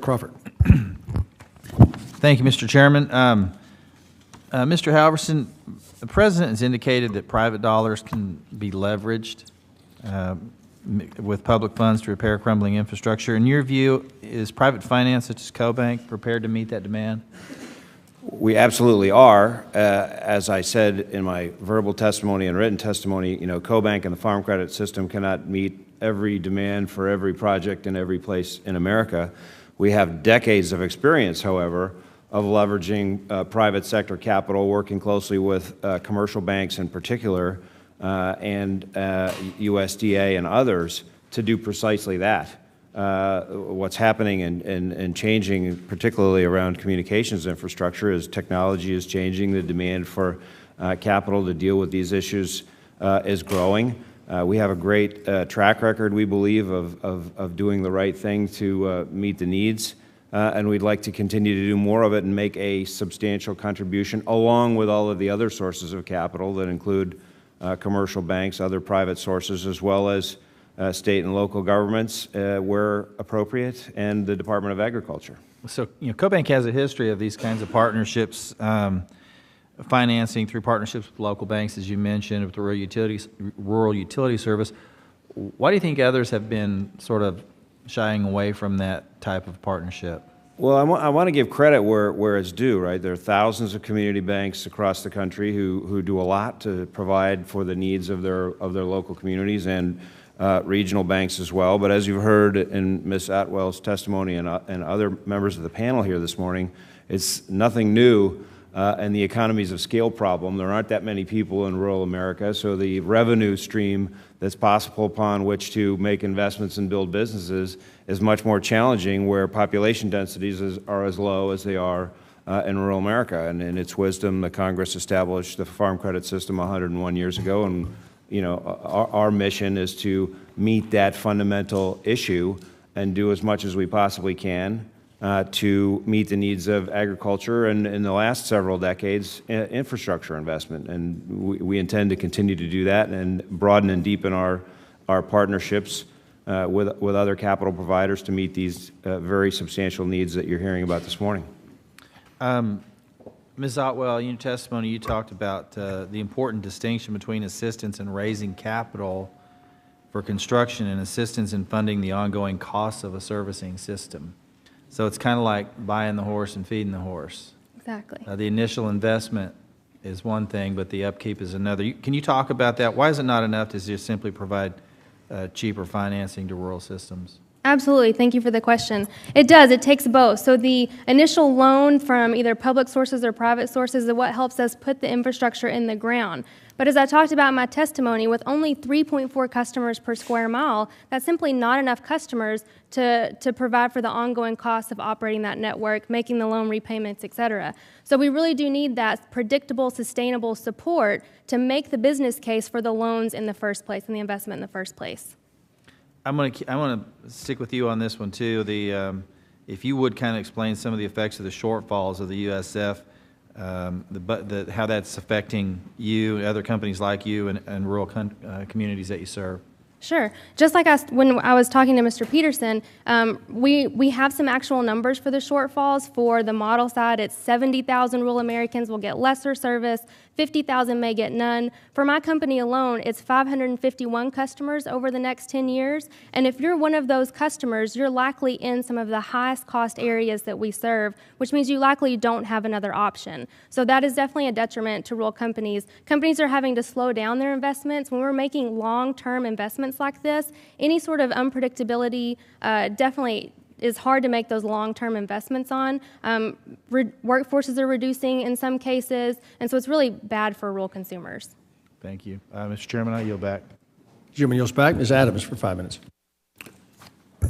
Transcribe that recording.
Crawford. Thank you, Mr. Chairman. Mr. Halverson, the President has indicated that private dollars can be leveraged with public funds to repair crumbling infrastructure. In your view, is private finance such as CoBank prepared to meet that demand? We absolutely are. As I said in my verbal testimony and written testimony, CoBank and the Farm Credit System cannot meet every demand for every project in every place in America. We have decades of experience, however, of leveraging private sector capital, working closely with commercial banks in particular, and USDA and others to do precisely that. What's happening and changing, particularly around communications infrastructure, is technology is changing. The demand for capital to deal with these issues is growing. We have a great track record, we believe, of doing the right thing to meet the needs, and we'd like to continue to do more of it and make a substantial contribution, along with all of the other sources of capital that include commercial banks, other private sources, as well as state and local governments where appropriate, and the Department of Agriculture. So, CoBank has a history of these kinds of partnerships, financing through partnerships with local banks, as you mentioned, with the rural utility service. Why do you think others have been sort of shying away from that type of partnership? Well, I want to give credit where it's due, right? There are thousands of community banks across the country who do a lot to provide for the needs of their local communities, and regional banks as well. But as you've heard in Ms. Atwell's testimony and other members of the panel here this morning, it's nothing new in the economies of scale problem. There aren't that many people in rural America, so the revenue stream that's possible upon which to make investments and build businesses is much more challenging where population densities are as low as they are in rural America. And in its wisdom, the Congress established the Farm Credit System 101 years ago, and our mission is to meet that fundamental issue and do as much as we possibly can to meet the needs of agriculture and, in the last several decades, infrastructure investment. And we intend to continue to do that and broaden and deepen our partnerships with other capital providers to meet these very substantial needs that you're hearing about this morning. Ms. Otwell, in your testimony, you talked about the important distinction between assistance in raising capital for construction and assistance in funding the ongoing costs of a servicing system. So it's kind of like buying the horse and feeding the horse. Exactly. The initial investment is one thing, but the upkeep is another. Can you talk about that? Why is it not enough to just simply provide cheaper financing to rural systems? Absolutely. Thank you for the question. It does. It takes both. So the initial loan from either public sources or private sources is what helps us put the infrastructure in the ground. But as I talked about in my testimony, with only 3.4 customers per square mile, that's simply not enough customers to provide for the ongoing costs of operating that network, making the loan repayments, et cetera. So we really do need that predictable, sustainable support to make the business case for the loans in the first place and the investment in the first place. I want to stick with you on this one too. If you would kind of explain some of the effects of the shortfalls of the USF, how that's affecting you, other companies like you, and rural communities that you serve. Sure. Just like when I was talking to Mr. Peterson, we have some actual numbers for the shortfalls. For the model side, it's 70,000 rural Americans will get lesser service, 50,000 may get none. For my company alone, it's 551 customers over the next 10 years. And if you're one of those customers, you're likely in some of the highest cost areas that we serve, which means you likely don't have another option. So that is definitely a detriment to rural companies. Companies are having to slow down their investments. When we're making long-term investments like this, any sort of unpredictability definitely is hard to make those long-term investments on. Workforces are reducing in some cases, and so it's really bad for rural consumers. Thank you. Mr. Chairman, I yield back. Chairman yields back. Ms. Adams for 5 minutes.